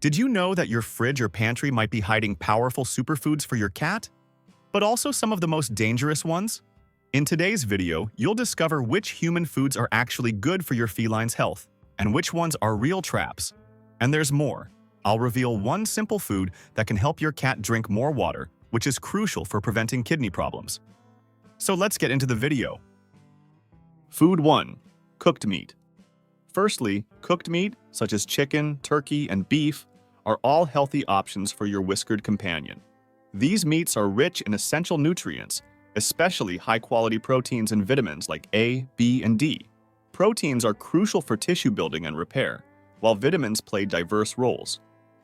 Did you know that your fridge or pantry might be hiding powerful superfoods for your cat? But also some of the most dangerous ones? In today's video, you'll discover which human foods are actually good for your feline's health, and which ones are real traps. And there's more. I'll reveal one simple food that can help your cat drink more water, which is crucial for preventing kidney problems. So let's get into the video. Food 1. Cooked meat. Firstly, cooked meat, such as chicken, turkey, and beef, are all healthy options for your whiskered companion. These meats are rich in essential nutrients, especially high-quality proteins and vitamins like A, B, and D. Proteins are crucial for tissue building and repair, while vitamins play diverse roles.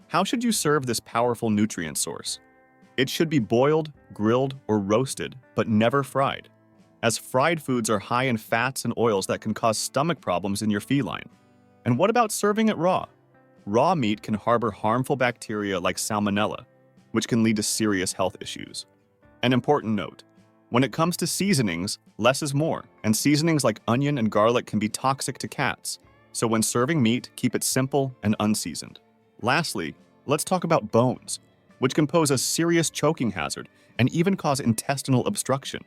How should you serve this powerful nutrient source? It should be boiled, grilled, or roasted, but never fried, as fried foods are high in fats and oils that can cause stomach problems in your feline. And what about serving it raw? Raw meat can harbor harmful bacteria like salmonella, which can lead to serious health issues. An important note: when it comes to seasonings, less is more, and seasonings like onion and garlic can be toxic to cats. So when serving meat, keep it simple and unseasoned. Lastly, let's talk about bones, which can pose a serious choking hazard and even cause intestinal obstruction.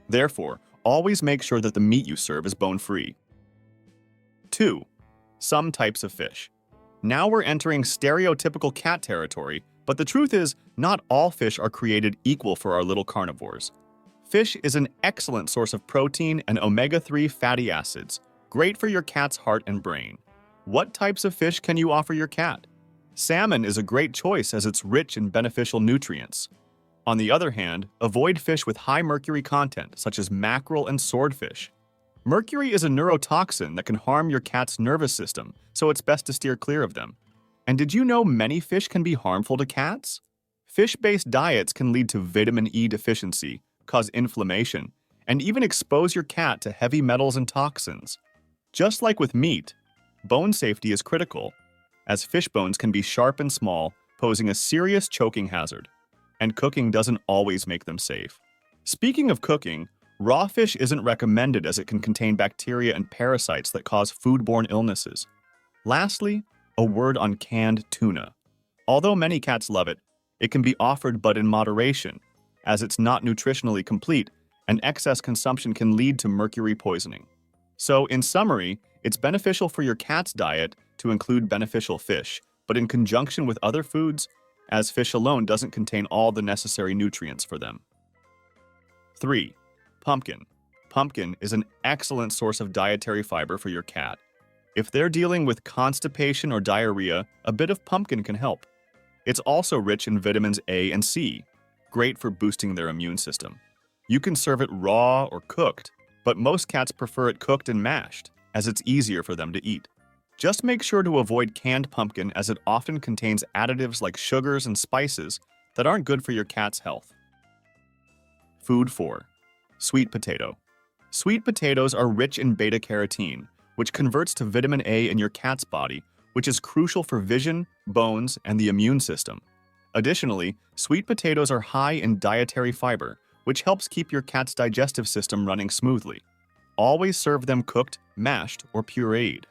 Therefore, always make sure that the meat you serve is bone-free. 2. Some types of fish. Now we're entering stereotypical cat territory, but the truth is, not all fish are created equal for our little carnivores. Fish is an excellent source of protein and omega-3 fatty acids, great for your cat's heart and brain. What types of fish can you offer your cat? Salmon is a great choice as it's rich in beneficial nutrients. On the other hand, avoid fish with high mercury content, such as mackerel and swordfish. Mercury is a neurotoxin that can harm your cat's nervous system, so it's best to steer clear of them. And did you know many fish can be harmful to cats? Fish-based diets can lead to vitamin E deficiency, cause inflammation, and even expose your cat to heavy metals and toxins. Just like with meat, bone safety is critical, as fish bones can be sharp and small, posing a serious choking hazard. And cooking doesn't always make them safe. Speaking of cooking, raw fish isn't recommended as it can contain bacteria and parasites that cause foodborne illnesses. Lastly, a word on canned tuna. Although many cats love it, it can be offered but in moderation, as it's not nutritionally complete, and excess consumption can lead to mercury poisoning. So, in summary, it's beneficial for your cat's diet to include beneficial fish, but in conjunction with other foods, as fish alone doesn't contain all the necessary nutrients for them. 3. Pumpkin. Pumpkin is an excellent source of dietary fiber for your cat. If they're dealing with constipation or diarrhea, a bit of pumpkin can help. It's also rich in vitamins A and C, great for boosting their immune system. You can serve it raw or cooked, but most cats prefer it cooked and mashed, as it's easier for them to eat. Just make sure to avoid canned pumpkin as it often contains additives like sugars and spices that aren't good for your cat's health. Food 4. Sweet potato. Sweet potatoes are rich in beta-carotene, which converts to vitamin A in your cat's body, which is crucial for vision, bones, and the immune system. Additionally, sweet potatoes are high in dietary fiber, which helps keep your cat's digestive system running smoothly. Always serve them cooked, mashed, or pureed.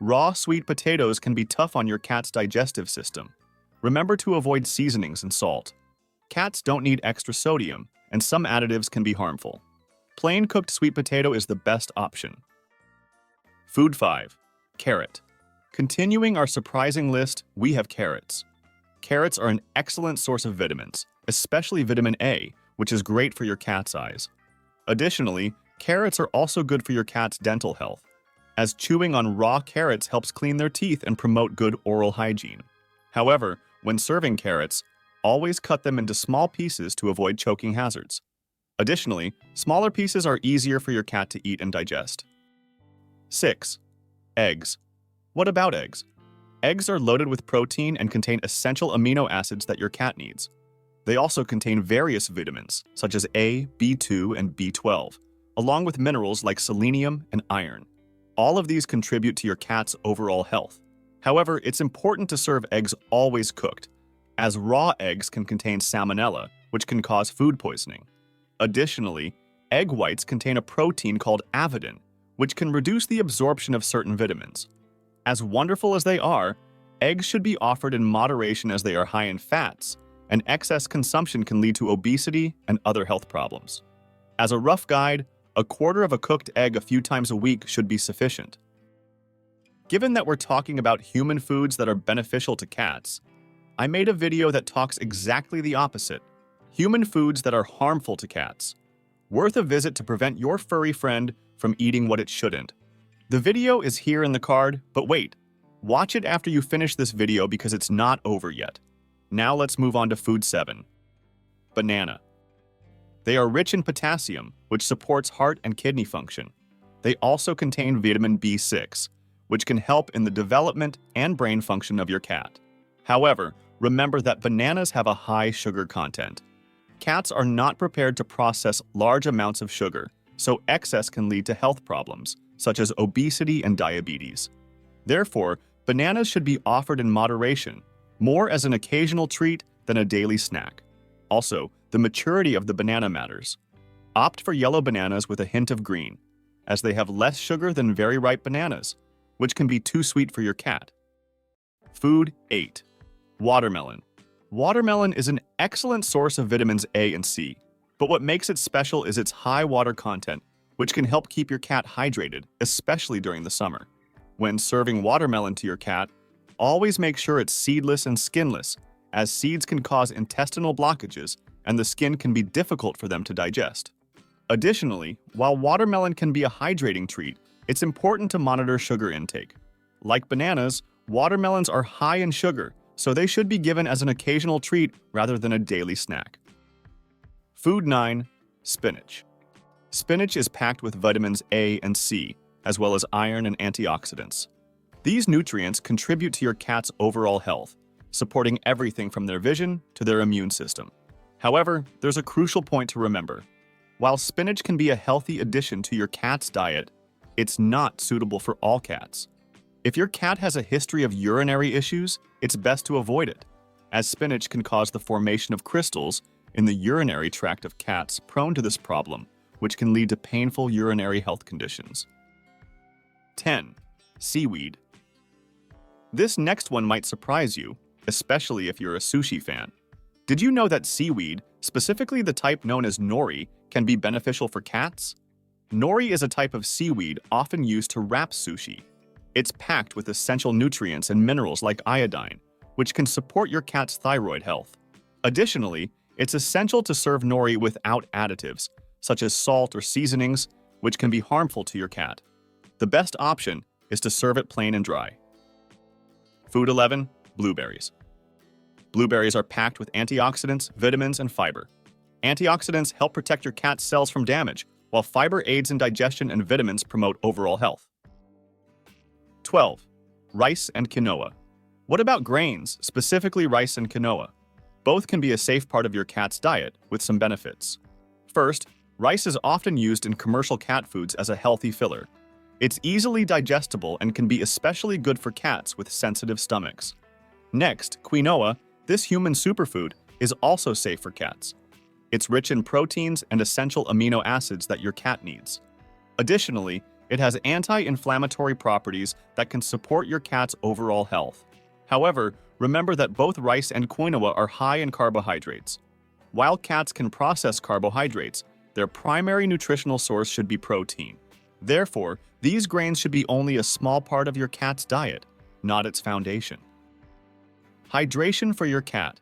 Raw sweet potatoes can be tough on your cat's digestive system. Remember to avoid seasonings and salt. Cats don't need extra sodium, and some additives can be harmful. Plain cooked sweet potato is the best option. Food 5. Carrot. Continuing our surprising list, we have carrots. Carrots are an excellent source of vitamins, especially vitamin A, which is great for your cat's eyes. Additionally, carrots are also good for your cat's dental health, as chewing on raw carrots helps clean their teeth and promote good oral hygiene. However, when serving carrots, always cut them into small pieces to avoid choking hazards. Additionally, smaller pieces are easier for your cat to eat and digest. 6. Eggs. What about eggs? Eggs are loaded with protein and contain essential amino acids that your cat needs. They also contain various vitamins, such as A, B2, and B12, along with minerals like selenium and iron. All of these contribute to your cat's overall health. However, it's important to serve eggs always cooked, as raw eggs can contain salmonella, which can cause food poisoning. Additionally, egg whites contain a protein called avidin, which can reduce the absorption of certain vitamins. As wonderful as they are, Eggs should be offered in moderation as they are high in fats, and excess consumption can lead to obesity and other health problems. As a rough guide, a quarter of a cooked egg a few times a week should be sufficient. Given that we're talking about human foods that are beneficial to cats, I made a video that talks exactly the opposite: human foods that are harmful to cats. Worth a visit to prevent your furry friend from eating what it shouldn't. The video is here in the card, but wait, watch it after you finish this video because it's not over yet. Now let's move on to food 7. Banana. They are rich in potassium, which supports heart and kidney function. They also contain vitamin B6, which can help in the development and brain function of your cat. However, remember that bananas have a high sugar content. Cats are not prepared to process large amounts of sugar, so excess can lead to health problems, such as obesity and diabetes. Therefore, bananas should be offered in moderation, more as an occasional treat than a daily snack. Also, the maturity of the banana matters. Opt for yellow bananas with a hint of green, as they have less sugar than very ripe bananas, which can be too sweet for your cat. Food 8. Watermelon. Watermelon is an excellent source of vitamins A and C, but what makes it special is its high water content, which can help keep your cat hydrated, especially during the summer. When serving watermelon to your cat, always make sure it's seedless and skinless, as seeds can cause intestinal blockages and the skin can be difficult for them to digest. Additionally, while watermelon can be a hydrating treat, it's important to monitor sugar intake. Like bananas, watermelons are high in sugar, so they should be given as an occasional treat rather than a daily snack. Food 9. Spinach. Spinach is packed with vitamins A and C, as well as iron and antioxidants. These nutrients contribute to your cat's overall health, supporting everything from their vision to their immune system. However, there's a crucial point to remember. While spinach can be a healthy addition to your cat's diet, it's not suitable for all cats. If your cat has a history of urinary issues, it's best to avoid it, as spinach can cause the formation of crystals in the urinary tract of cats prone to this problem, which can lead to painful urinary health conditions. 10. Seaweed. This next one might surprise you, especially if you're a sushi fan. Did you know that seaweed, specifically the type known as nori, can be beneficial for cats? Nori is a type of seaweed often used to wrap sushi. It's packed with essential nutrients and minerals like iodine, which can support your cat's thyroid health. Additionally, it's essential to serve nori without additives, such as salt or seasonings, which can be harmful to your cat. The best option is to serve it plain and dry. Food 11. Blueberries. Blueberries are packed with antioxidants, vitamins, and fiber. Antioxidants help protect your cat's cells from damage, while fiber aids in digestion and vitamins promote overall health. 12. Rice and quinoa. What about grains, specifically rice and quinoa? Both can be a safe part of your cat's diet, with some benefits. First, rice is often used in commercial cat foods as a healthy filler. It's easily digestible and can be especially good for cats with sensitive stomachs. Next, quinoa, this human superfood, is also safe for cats. It's rich in proteins and essential amino acids that your cat needs. Additionally, it has anti-inflammatory properties that can support your cat's overall health. However, remember that both rice and quinoa are high in carbohydrates. While cats can process carbohydrates, their primary nutritional source should be protein. Therefore, these grains should be only a small part of your cat's diet, not its foundation. Hydration for your cat.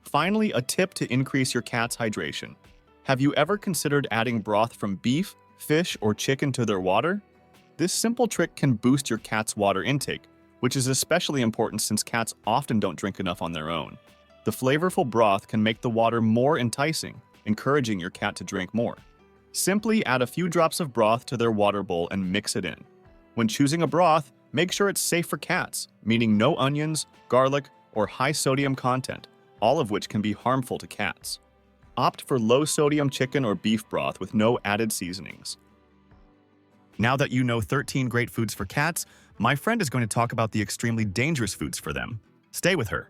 Finally, a tip to increase your cat's hydration. Have you ever considered adding broth from beef, fish, or chicken to their water? This simple trick can boost your cat's water intake, which is especially important since cats often don't drink enough on their own. The flavorful broth can make the water more enticing, encouraging your cat to drink more. Simply add a few drops of broth to their water bowl and mix it in. When choosing a broth, make sure it's safe for cats, meaning no onions, garlic, or high sodium content, all of which can be harmful to cats. Opt for low-sodium chicken or beef broth with no added seasonings. Now that you know 13 great foods for cats, my friend is going to talk about the extremely dangerous foods for them. Stay with her.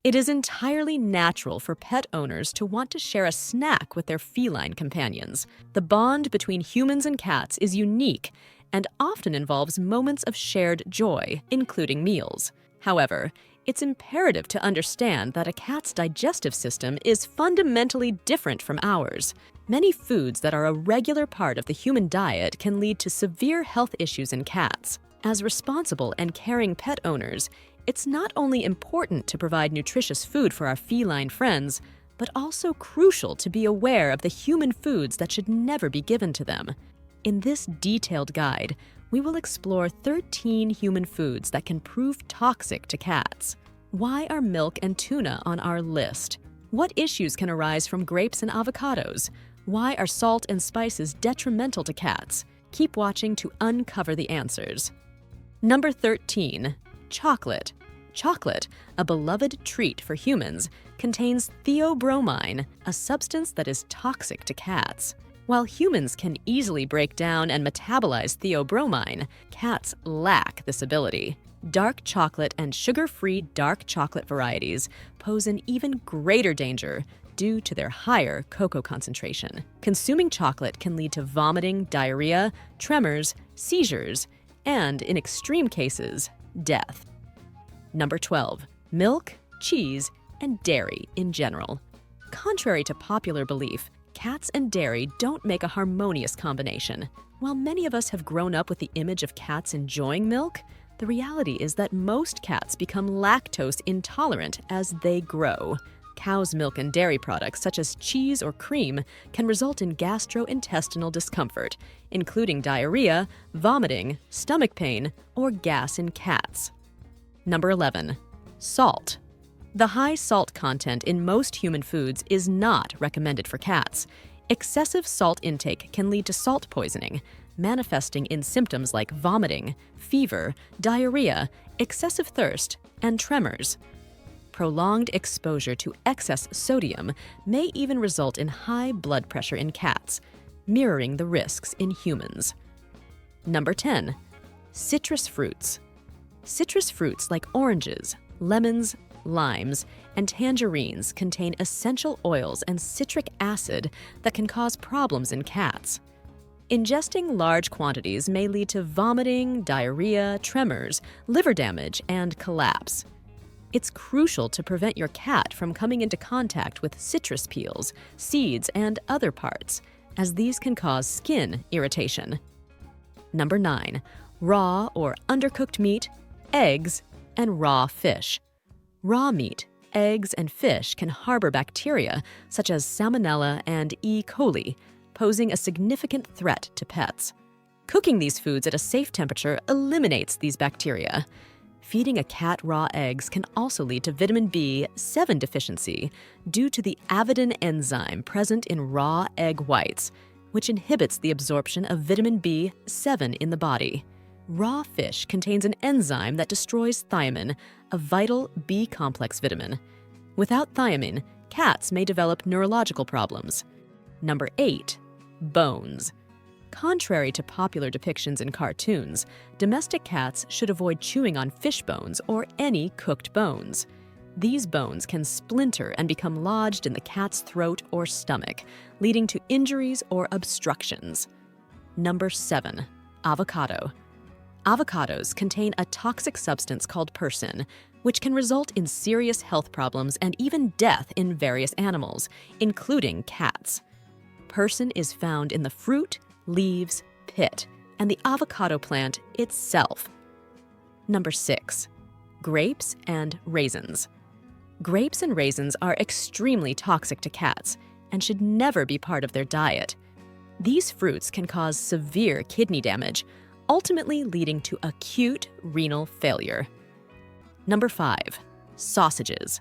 It is entirely natural for pet owners to want to share a snack with their feline companions. The bond between humans and cats is unique, and often involves moments of shared joy, including meals. However, it's imperative to understand that a cat's digestive system is fundamentally different from ours. Many foods that are a regular part of the human diet can lead to severe health issues in cats. As responsible and caring pet owners, it's not only important to provide nutritious food for our feline friends, but also crucial to be aware of the human foods that should never be given to them. In this detailed guide, we will explore 13 human foods that can prove toxic to cats. Why are milk and tuna on our list? What issues can arise from grapes and avocados? Why are salt and spices detrimental to cats? Keep watching to uncover the answers. Number 13. Chocolate. Chocolate, a beloved treat for humans, contains theobromine, a substance that is toxic to cats. While humans can easily break down and metabolize theobromine, cats lack this ability. Dark chocolate and sugar-free dark chocolate varieties pose an even greater danger due to their higher cocoa concentration. Consuming chocolate can lead to vomiting, diarrhea, tremors, seizures, and, in extreme cases, death. Number 12. Milk, cheese, and dairy in general. Contrary to popular belief, cats and dairy don't make a harmonious combination. While many of us have grown up with the image of cats enjoying milk, the reality is that most cats become lactose intolerant as they grow. Cow's milk and dairy products, such as cheese or cream, can result in gastrointestinal discomfort, including diarrhea, vomiting, stomach pain, or gas in cats. Number 11. Salt. The high salt content in most human foods is not recommended for cats. Excessive salt intake can lead to salt poisoning, manifesting in symptoms like vomiting, fever, diarrhea, excessive thirst, and tremors. Prolonged exposure to excess sodium may even result in high blood pressure in cats, mirroring the risks in humans. Number 10. Citrus fruits. Citrus fruits like oranges, lemons, limes, and tangerines contain essential oils and citric acid that can cause problems in cats. Ingesting large quantities may lead to vomiting, diarrhea, tremors, liver damage, and collapse. It's crucial to prevent your cat from coming into contact with citrus peels, seeds, and other parts, as these can cause skin irritation. Number 9. Raw or undercooked meat, eggs, and raw fish. Raw meat, eggs, and fish can harbor bacteria such as Salmonella and E. coli, posing a significant threat to pets. Cooking these foods at a safe temperature eliminates these bacteria. Feeding a cat raw eggs can also lead to vitamin B7 deficiency due to the avidin enzyme present in raw egg whites, which inhibits the absorption of vitamin B7 in the body. Raw fish contains an enzyme that destroys thiamine, a vital B-complex vitamin. Without thiamine, cats may develop neurological problems. Number 8. Bones. Contrary to popular depictions in cartoons, domestic cats should avoid chewing on fish bones or any cooked bones. These bones can splinter and become lodged in the cat's throat or stomach, leading to injuries or obstructions. Number 7. Avocado. Avocados contain a toxic substance called persin, which can result in serious health problems and even death in various animals, including cats. Persin is found in the fruit, leaves, pit, and the avocado plant itself. Number 6. Grapes and raisins. Grapes and raisins are extremely toxic to cats and should never be part of their diet. These fruits can cause severe kidney damage, ultimately leading to acute renal failure. Number 5. Sausages.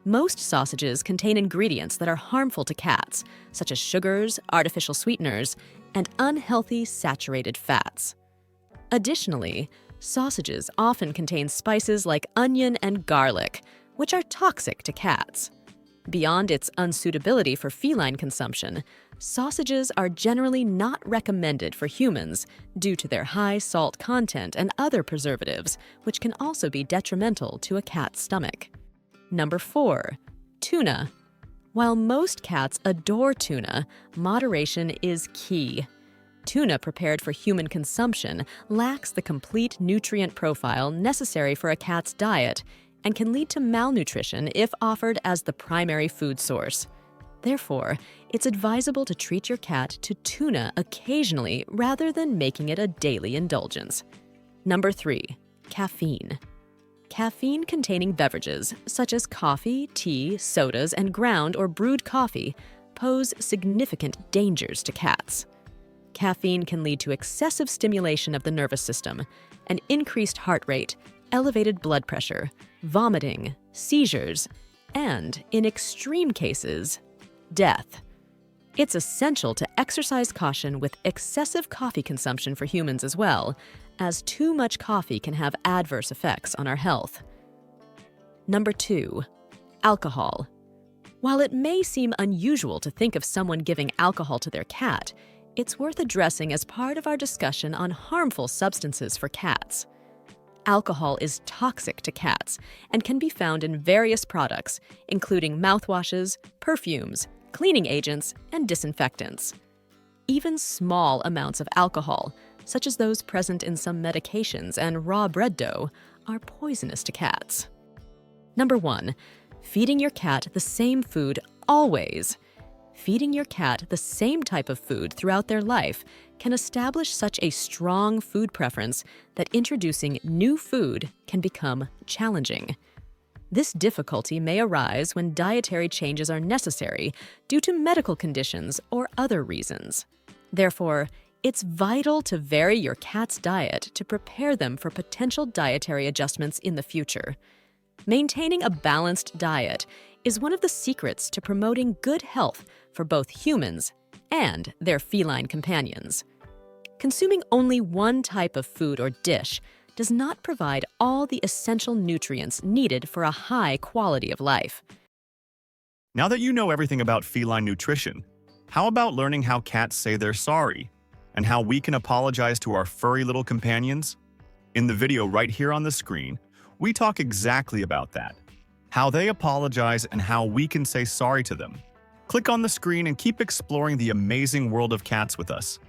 Most sausages contain ingredients that are harmful to cats, such as sugars, artificial sweeteners, and unhealthy saturated fats. Additionally, sausages often contain spices like onion and garlic, which are toxic to cats. Beyond its unsuitability for feline consumption, sausages are generally not recommended for humans due to their high salt content and other preservatives, which can also be detrimental to a cat's stomach. Number 4. Tuna. While most cats adore tuna, moderation is key. Tuna prepared for human consumption lacks the complete nutrient profile necessary for a cat's diet and can lead to malnutrition if offered as the primary food source. Therefore, it's advisable to treat your cat to tuna occasionally rather than making it a daily indulgence. Number 3. Caffeine. Caffeine-containing beverages, such as coffee, tea, sodas, and ground or brewed coffee, pose significant dangers to cats. Caffeine can lead to excessive stimulation of the nervous system, an increased heart rate, elevated blood pressure, vomiting, seizures, and, in extreme cases, death. It's essential to exercise caution with excessive coffee consumption for humans as well, as too much coffee can have adverse effects on our health. Number 2. Alcohol. While it may seem unusual to think of someone giving alcohol to their cat, it's worth addressing as part of our discussion on harmful substances for cats. Alcohol is toxic to cats and can be found in various products, including mouthwashes, perfumes, cleaning agents, and disinfectants. Even small amounts of alcohol, such as those present in some medications and raw bread dough, are poisonous to cats. Number 1. Feeding your cat the same food always. Feeding your cat the same type of food throughout their life can establish such a strong food preference that introducing new food can become challenging. This difficulty may arise when dietary changes are necessary due to medical conditions or other reasons. Therefore, it's vital to vary your cat's diet to prepare them for potential dietary adjustments in the future. Maintaining a balanced diet is one of the secrets to promoting good health for both humans and their feline companions. Consuming only one type of food or dish does not provide all the essential nutrients needed for a high quality of life. Now that you know everything about feline nutrition, how about learning how cats say they're sorry and how we can apologize to our furry little companions? In the video right here on the screen, we talk exactly about that, how they apologize and how we can say sorry to them. Click on the screen and keep exploring the amazing world of cats with us.